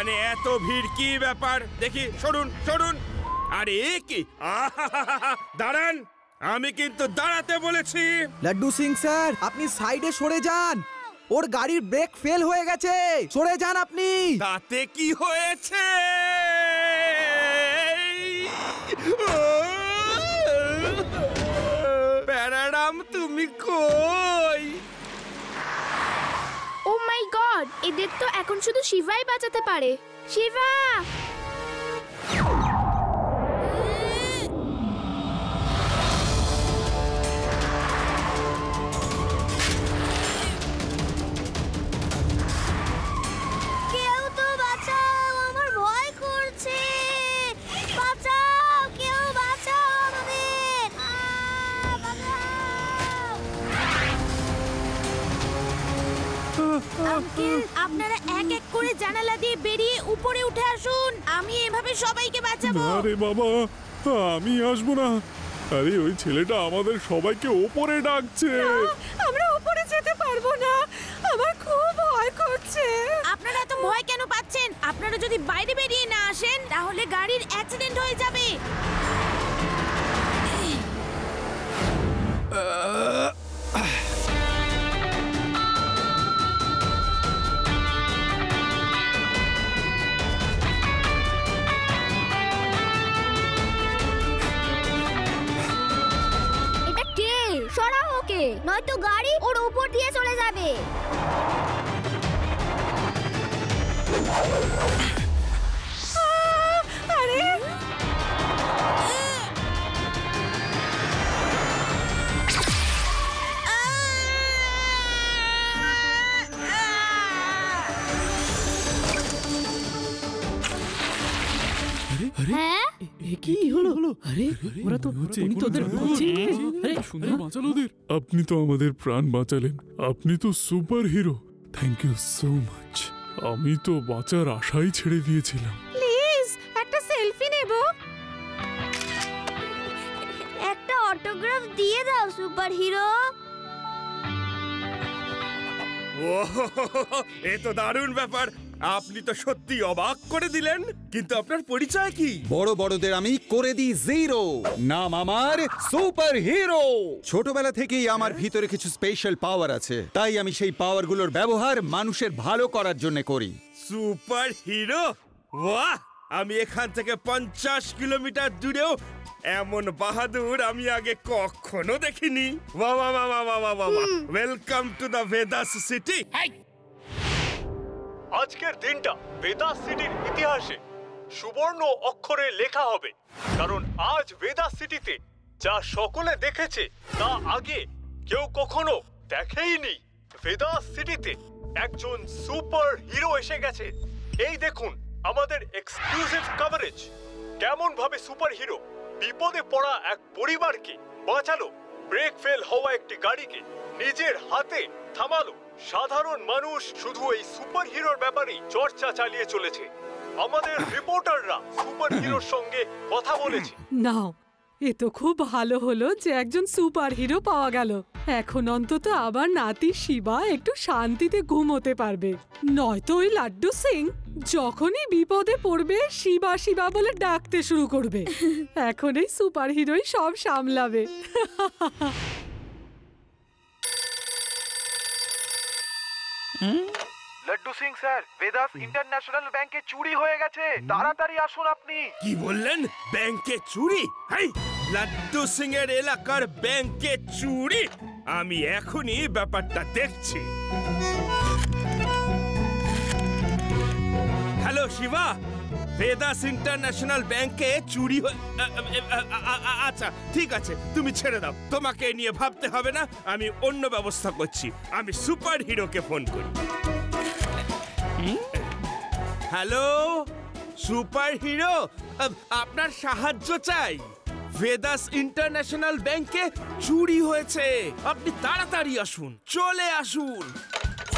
এখানে এত ভিড় কি ব্যাপার? দেখি, সরুন সরুন। আরে কি, দাঁড়ান, আমি কিন্তু দাঁড়াতে বলেছি। লাড্ডু সিং স্যার, আপনি সাইডে সরে যান, ওর গাড়ির ব্রেক ফেল হয়ে গেছে, সরে যান আপনি। তাতে কি হয়েছে? প্যারাডাম, তুমি কই? ও মাই গড, এদের তো এখন শুধু শিবাই বাঁচাতে পারে। শিবা! কেউ তো বাঁচাও, আমার ভয় করছে। বাঁচাও, কেউ বাঁচাও আমাদের। আঙ্কেল, আপনারা এক এক করে জানালা দিয়ে বেরিয়ে উপরে উঠে আসুন। আমি এভাবে সবাইকে বাঁচাবো। আরে বাবা, আমি আসবো না। আরে ওই ছেলেটা আমাদের সবাইকে ওপরে ডাকছে। আমরা উপরে যেতে পারবো না, আমার খুব ভয় করছে। আপনারা এত ভয় কেন পাচ্ছেন? আপনারা যদি বাইরে বেরিয়ে না আসেন তাহলে গাড়ির অ্যাক্সিডেন্ট হয়ে যাবে। এটা কে? সরাও ওকে, নয়তো গাড়ি ওর উপর দিয়ে চলে যাবে। আরে হ্যাঁ, কি হলো? আরে ওরা তো উনি তো ওদের আরে সুন্দর বাঁচালো ওদের। আপনি তো আমাদের প্রাণ বাঁচালেন। আপনি তো super hero. Thank you so much. আমি তো বাঁচার আশাই ছেড়ে দিয়েছিলাম। প্লিজ একটা সেলফি নেব। একটা অটোগ্রাফ দিয়ে দাও সুপার হিরো। ও, এ তো দারুণ ব্যাপার। আপনি তো সত্যি অবাক করে দিলেন। কিন্তু আপনার পরিচয় কি? বড় বড়দের আমি করে দিই জিরো। নাম আমার সুপার হিরো। ছোটবেলা থেকেই আমার ভিতরে কিছু স্পেশাল পাওয়ার আছে, তাই আমি সেই পাওয়ারগুলোর ব্যবহার মানুষের ভালো করার জন্য করি। Super hero? বাহ! আমি এখান থেকে 50 কিলোমিটার দূরেও এমন বাহাদুর আমি আগে কখনো দেখিনি। বাহ বাহ বাহ বাহ বাহ বাহ! Welcome to the Vedas city. আজকের দিনটা ভেদাস সিটির ইতিহাসে সুবর্ণ অক্ষরে লেখা হবে, কারণ আজ ভেদাস সিটিতে যা সকলে দেখেছে তা আগে কেউ কখনো দেখেইনি। ভেদাস সিটিতে একজন সুপার হিরো এসে গেছে। এই দেখুন আমাদের এক্সক্লুসিভ কভারেজ। কেমন ভাবে সুপার হিরো বিপদে পড়া এক পরিবারকে বাঁচালো, ব্রেক ফেল হওয়া একটি গাড়িকে নিজের হাতে থামালো। সাধারণ মানুষ শুধু এই সুপার হিরোর ব্যাপারে চর্চা চালিয়ে চলেছে। আমাদের রিপোর্টাররা সুপার হিরোর সঙ্গে কথা বলেছে। নাও, এ তো খুব ভালো হলো যে একজন সুপার হিরো পাওয়া গেল। এখন অন্তত আবার নাতি শিবা একটু শান্তিতে ঘুমোতে পারবে। নয়তো ওই লাড্ডু সিং যখনই বিপদে পড়বে শিবা শিবা বলে ডাকতে শুরু করবে। এখন এই সুপার হিরোই সব সামলাবে। লাড্ডু সিং স্যার, ভেদাস ইন্টারন্যাশনাল ব্যাংকে চুরি হয়ে গেছে, তাড়াতাড়ি আসুন আপনি। কি বললেন? ব্যাংকে চুরি? হাই, লাড্ডু সিং এর এলাকার ব্যাংকে চুরি? আমি এখনই ব্যাপারটা দেখছি। হ্যালো শিবা, ভেদাস ইন্টারন্যাশনাল ব্যাংকে চুরি আচ্ছা ঠিক আছে, তুমি ছেড়ে দাও। তোমাকে নিয়ে ভাবতে হবে না, আমি অন্য ব্যবস্থা করছি। আমি সুপার হিরোকে ফোন করি। হ্যালো সুপার হিরো, আপনার সাহায্য চাই। ভেদাস ইন্টারন্যাশনাল ব্যাংকে চুরি হয়েছে, আপনি তাড়াতাড়ি আসুন, চলে আসুন।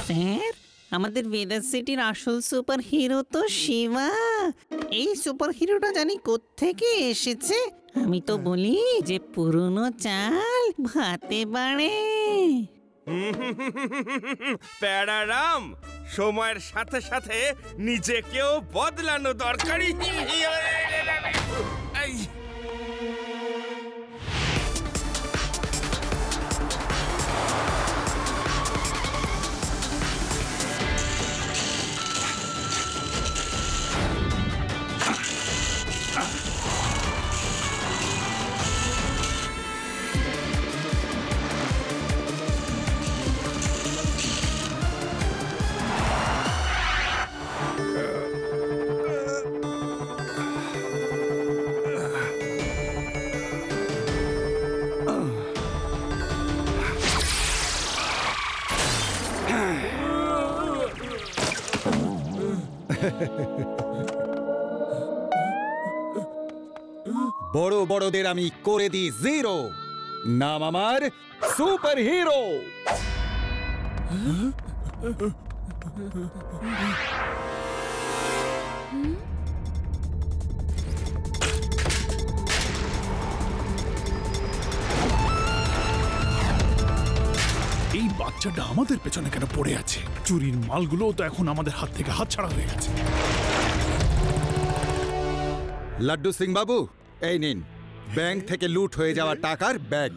স্যার, আমাদের ভেদাস সিটির আসল সুপার হিরো তো শিবা। এই সুপার হিরোটা জানি কোত্থেকে এসেছে। আমি তো বলি যে পুরনো চাল ভাতে বাড়ে। প্যারারাম, সময়ের সাথে সাথে নিজেকেও বদলানো দরকারি। এই, বড় বড়দের আমি করে দিই জিরো। নাম আমার সুপার হিরো। এই বাচ্চাটা আমাদের পেছনে কেন পড়ে আছে? চুরির মালগুলো তো এখন আমাদের হাত থেকে হাতছাড়া হয়ে গেছে। লাড্ডু সিং বাবু, এই নিন ব্যাংক থেকে লুট হয়ে যাওয়া টাকার ব্যাগ।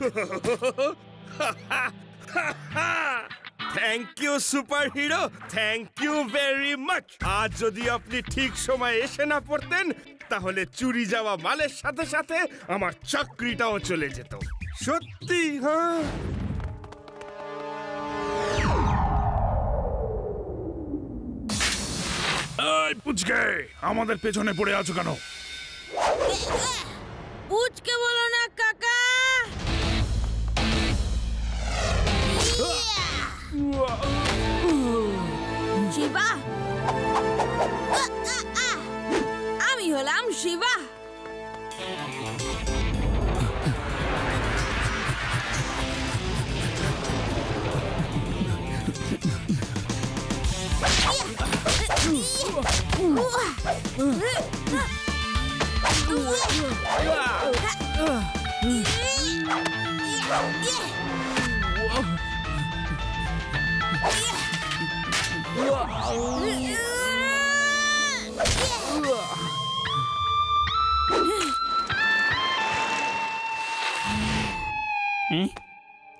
Thank you super hero, thank you very much. আজ যদি আপনি ঠিক সময় এসে না পড়তেন তাহলে চুরি যাওয়া মালের সাথে সাথে আমার চাকরিটাও চলে যেত। সত্যি, হ্যাঁ। এই পুচকে, আমাদের পেছনে পড়ে আছো কেন? পুচকে বলো না কাকা। শিবা, আমি হলাম শিবা।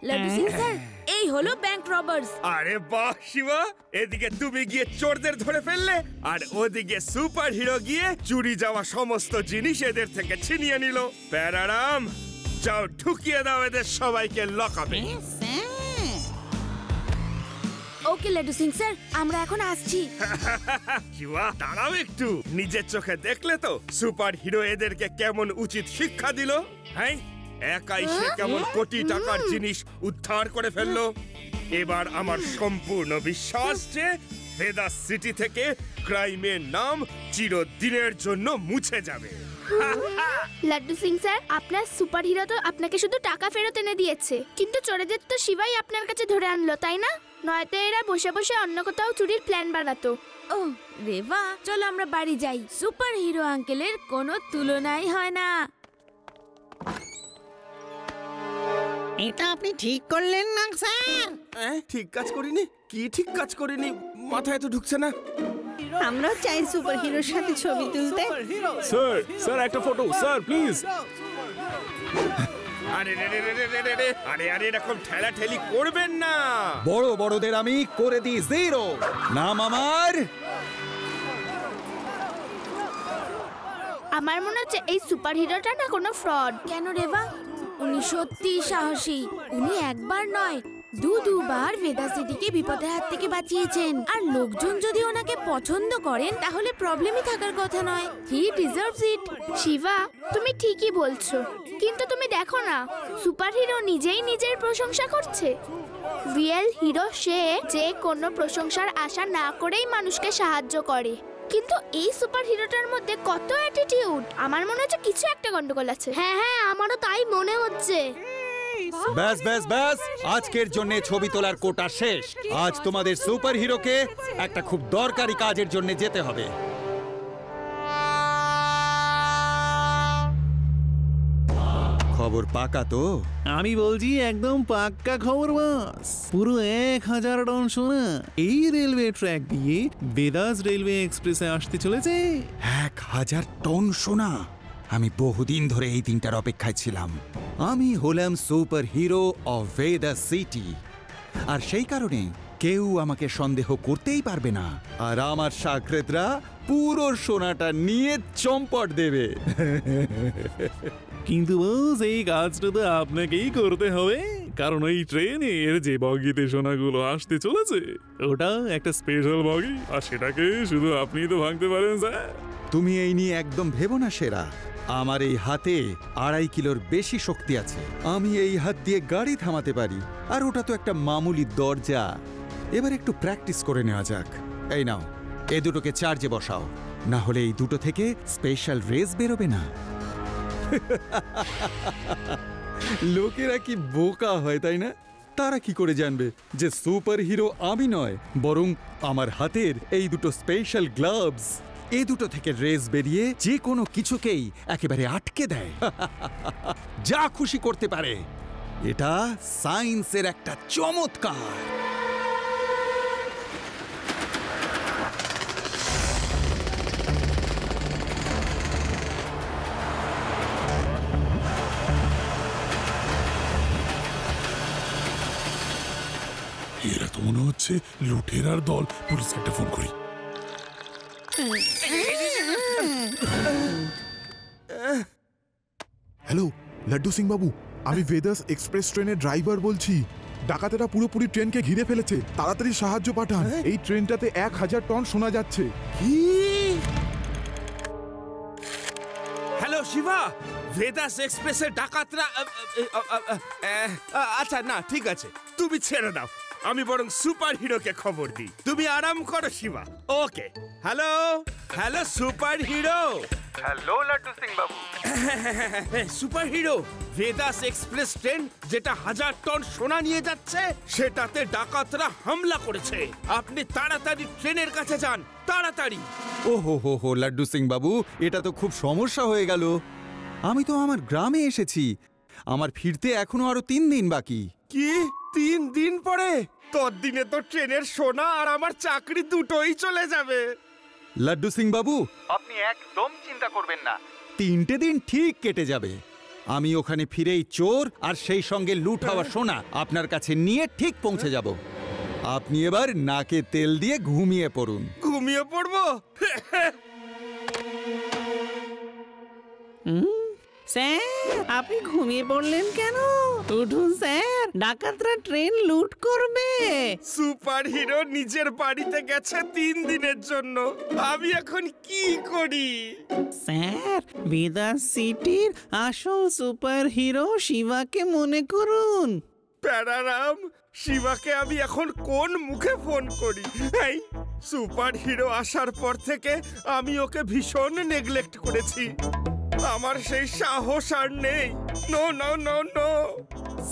লাড্ডু সিং স্যার, এই হলো ব্যাংক রবার্স। আরে বাহ শিবা, এদিকে তুমি গিয়ে চোরদের ধরে ফেললে আর ওদিকে সুপার হিরো গিয়ে চুরি যাওয়া সমস্ত জিনিস এদের থেকে ছিনিয়ে নিল। প্যারারাম, যাও ঢুকিয়ে দাও এদের সবাইকে লকআপে। ওকে লাড্ডু সিং স্যার, আমরা এখন আসছি। শিবা দাঁড়াও একটু, নিজের চোখে দেখলে তো সুপার হিরো এদেরকে কেমন উচিত শিক্ষা দিল। হ্যাঁ, একাই সে কেমন কোটি টাকার জিনিস উদ্ধার করে ফেললো। এবার আমার সম্পূর্ণ বিশ্বাস যে ভেদাস সিটি থেকে ক্রাইমের নাম চিরদিনের জন্য মুছে যাবে। লাড্ডু সিং স্যার, আপনার সুপার হিরো তো আপনাকে শুধু টাকা ফেরত এনে দিয়েছে, কিন্তু চোরেদের তো শিবাই আপনার কাছে ধরে আনলো, তাই না? নয়তো এরা বসে বসে অন্য কোথাও চুরির প্ল্যান বানাতো। ও রেবা, চলো আমরা বাড়ি যাই। সুপার হিরো আঙ্কেলের কোনো তুলনাই হয় না। এটা আপনি ঠিক করলেন না স্যার? ঠিক কাজ করিনি? কি ঠিক কাজ করিনি মাথায় তো ঢুকছে না। আমরা চাই সুপার হিরোর সাথে ছবি তুলতে। স্যার, স্যার একটা ফটো স্যার প্লিজ। আরে রে রে রে রে রে রে, আরে আরে এরকম ঠেলাঠেলি করবেন না। বড় বড়দের আমি করে দিই জিরো। নাম আমার আমার মনে হচ্ছে এই সুপার হিরোটা না কোনো ফ্রড। কেন রেবা? উনি সত্যি সাহসী। উনি একবার নয়, দুবার ভেদা সিটিকে বিপদের হাত থেকে বাঁচিয়েছেন। আর লোকজন যদি ওনাকে পছন্দ করেন তাহলে প্রবলেমই থাকার কথা নয়। হি ডিজার্ভস ইট। শিবা, তুমি ঠিকই বলছো, কিন্তু তুমি দেখো না, সুপার হিরো নিজেই নিজের প্রশংসা করছে। রিয়েল হিরো সে যে কোনো প্রশংসার আশা না করেই মানুষকে সাহায্য করে। কিন্তু এই সুপার হিরোটার মধ্যে কত অ্যাটিটিউড। আমার মনে হচ্ছে কিছু একটা গন্ডগোল আছে। হ্যাঁ হ্যাঁ, আমারও তাই মনে হচ্ছে। ব্যাস ব্যাস ব্যাস, আজকের জন্য ছবি তোলার কোটা শেষ। আজ তোমাদের সুপার হিরোকে একটা খুব দরকারি কাজের জন্য যেতে হবে। খবর পাকা তো? আমি বলছি একদম পাক্কা খবর বস। পুরো 1000 টন সোনা এই রেলওয়ে ট্র্যাক দিয়ে বেদাস রেলওয়ে এক্সপ্রেসে আসতে চলেছে। 1000 টন সোনা! আমি বহুদিন ধরে এই দিনটার অপেক্ষায় ছিলাম। আমি হলাম super hero of Vedas city, আর সেই কারণে কেউ আমাকে সন্দেহ করতেই পারবে না। আর আমার শাকরেতরা পুরো সোনাটা নিয়ে চম্পট দেবে। কিন্তু বস এই কাজটা তো আপনাকেই করতে হবে, কারণ ওই ট্রেনের যে বগিতে সোনাগুলো আসতে চলেছে ওটা একটা স্পেশাল বগি, আর সেটাকে শুধু আপনিই তো ভাঙতে পারেন স্যার। তুমি এই নিয়ে একদম ভেবো না সেরা। আমার এই হাতে 2.5 কিলোর বেশি শক্তি আছে। আমি এই হাত দিয়ে গাড়ি থামাতে পারি, আর ওটা তো একটা মামুলি দরজা। এবার একটু প্র্যাকটিস করে নেওয়া যাক। এই নাও, এ দুটোকে চার্জে বসাও, না হলে এই দুটো থেকে স্পেশাল রেস বেরোবে না। লোকেরা কি বোকা হয় তাই না? তারা কি করে জানবে যে সুপার হিরো আমি নয়, বরং আমার হাতের এই দুটো স্পেশাল গ্লাভস এই দুটো থেকে রেস বেরিয়ে যে কোনো কিছুকেই একেবারে আটকে দেয়, যা খুশি করতে পারে। এটা সায়েন্সের একটা চমৎকার। এরা তো মনে হচ্ছে লুটেরার দল। পুলিশ একটা ফোন করি। হ্যালো লাড্ডু সিং বাবু, আমি ভেদাস এক্সপ্রেস ট্রেনের ড্রাইভার বলছি। ডাকাতেরা পুরোপুরি ট্রেনকে ঘিরে ফেলেছে, তাড়াতাড়ি সাহায্য পাঠান। এই ট্রেনটাতে 1000 টন শোনা যাচ্ছে। হ্যালো শিবা, ভেদাস এক্সপ্রেসের ডাকাতরা আচ্ছা না ঠিক আছে, তুমি ছেড়ে দাও, আমি বরং সুপার হিরোকে খবর দিই। তুমি আরাম করো Shiva. Okay. Hello hello super hero. Hello Laddu Singh Babu. Super hero, Vedas express train যেটা 1000 টন সোনা নিয়ে যাচ্ছে সেটাতে ডাকাতরা হামলা করেছে। আপনি তাড়াতাড়ি ট্রেনের কাছে যান, তাড়াতাড়ি। ও হো হো হো লাড্ডু সিং বাবু, এটা তো খুব সমস্যা হয়ে গেল। আমি তো আমার গ্রামে এসেছি, আমার ফিরতে এখনো আরো 3 দিন বাকি। কি 3 দিন পরে? তোর দিনে তো ট্রেনের সোনা আর আমার চাকরি দুটোই চলে যাবে। লাড্ডু সিং বাবু, আপনি একদম চিন্তা করবেন না, 3টে দিন ঠিক কেটে যাবে। আমি ওখানে ফিরেই চোর আর সেই সঙ্গে লুট হওয়া সোনা আপনার কাছে নিয়ে ঠিক পৌঁছে যাব। আপনি এবার নাকে তেল দিয়ে ঘুমিয়ে পড়ুন। ঘুমিয়ে পড়বো? স্যার আপনি ঘুমিয়ে পড়লেন কেন? উঠুন স্যার, ডাকাতরা ট্রেন লুট করবে। সুপার হিরো নিজের বাড়িতে গেছে 3 দিনের জন্য, আমি এখন কি করি? স্যার বেদাস সিটির আসল সুপার হিরো শিবাকে মনে করুন। প্যারারাম, শিবাকে আমি এখন কোন মুখে ফোন করি? এই সুপার হিরো আসার পর থেকে আমি ওকে ভীষণ নেগলেক্ট করেছি। আমার সেই সাহস আর নেই। No no no no.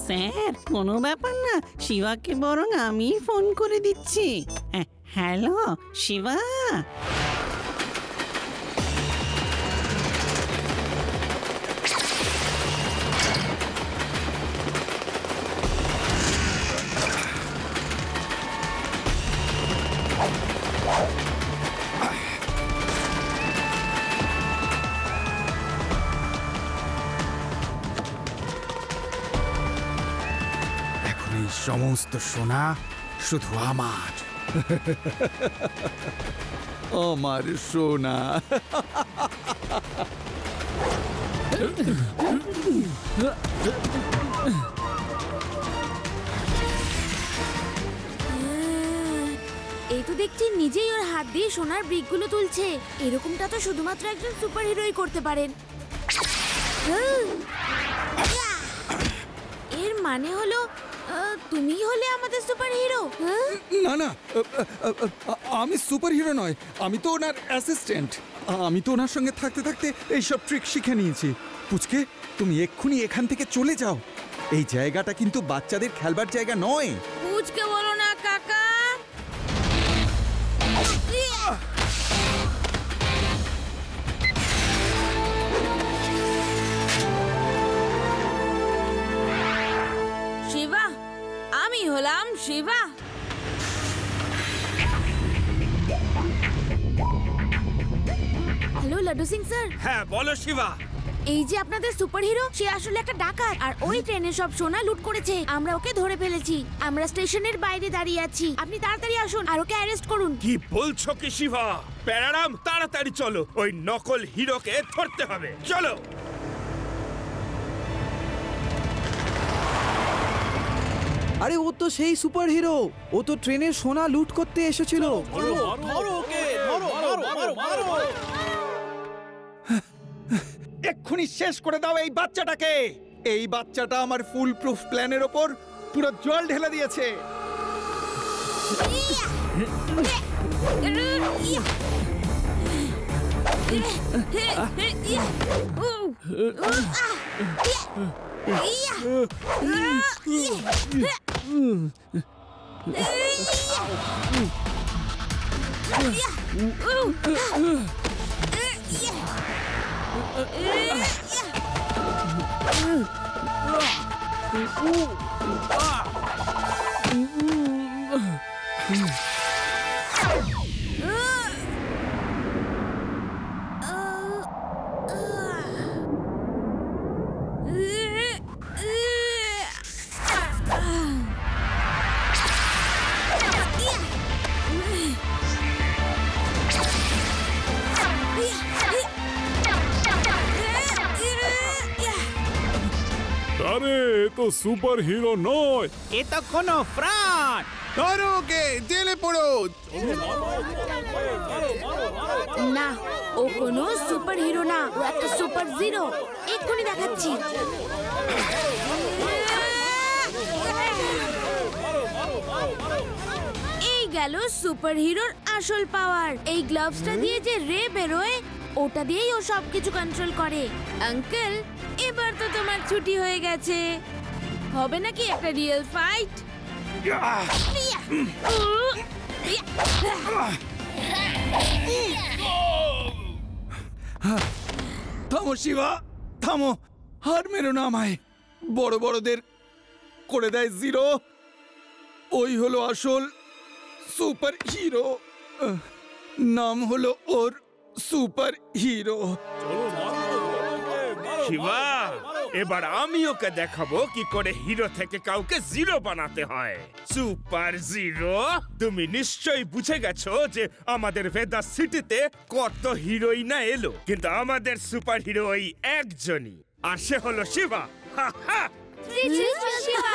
Sir কোনো ব্যাপার না, শিবাকে বরং আমি ফোন করে দিচ্ছি। হ্যালো শিবা। সমস্ত সোনা শুধু আমার। আমার সোনা। এই তো দেখছি নিজেই ওর হাত দিয়ে সোনার ব্রিকগুলো তুলছে। এরকমটা তো শুধুমাত্র একজন সুপার হিরোই করতে পারেন। এর মানে হলো তুমি হলে আমাদের সুপার হিরো? না না, আমি সুপার হিরো নয়, আমি তো ওনার অ্যাসিস্ট্যান্ট। আমি তো ওনার সঙ্গে থাকতে থাকতে এইসব ট্রিক শিখে নিয়েছি। পুচকে, তুমি এক্ষুনি এখান থেকে চলে যাও। এই জায়গাটা কিন্তু বাচ্চাদের খেলবার জায়গা নয়। পুচকে বলো না কাকা। Shiva, hello Laddu Singh sir. হ্যাঁ বলো শিবা। এই যে আপনাদের সুপারহিরো, সে আসলে একটা ডাকাত আর ওই ট্রেনের সব সোনা লুট করেছে। আমরা ওকে ধরে ফেলেছি। আমরা স্টেশনের বাইরে দাঁড়িয়ে আছি। আপনি তাড়াতাড়ি আসুন আর ওকে অ্যারেস্ট করুন। কি বলছো কি শিবা? প্যারারাম তাড়াতাড়ি চলো, ওই নকল হিরোকে ধরতে হবে। চলো। আরে ও তো সেই সুপার হিরো, ও তো ট্রেনের সোনা লুট করতে এসেছিল। এক্ষুনি শেষ করে দাও এই বাচ্চাটাকে। এই বাচ্চাটা আমার ফুল প্রুফ প্ল্যানের ওপর পুরো জল ঢেলে দিয়েছে। আরে তো সুপার হিরো নয়, এ তো কোনো ফ্রড। ধরো ওকে, জেলে পড়ো। না, ও কোনো সুপারহিরো না, ও একটা সুপার জিরো। এক্ষুনি দেখাচ্ছি। এই গেল সুপারহিরোর আসল পাওয়ার। এই গ্লাভসটা দিয়ে যে রে বেরোয়, ওটা দিয়েই ও সবকিছু কন্ট্রোল করে। আঙ্কেল, এবার তো তোমার ছুটি হয়ে গেছে। হবে নাকি একটা রিয়েল ফাইট? থামো শিবা, থামো। হার মেরো না আমায়। বড় বড়দের করে দেয় জিরো। ওই হলো আসল সুপার হিরো। নাম হলো ওর সুপার হিরো। শিবা, এবার আমি ওকে দেখাবো কি করে হিরো থেকে কাউকে জিরো বানাতে হয়। সুপার জিরো, তুমি নিশ্চয়ই বুঝে গেছো যে আমাদের ভেদাস সিটিতে কত হিরোই না এলো, কিন্তু আমাদের সুপার হিরো ওই একজনই, আর সে হলো শিবা। হা হা। শিবা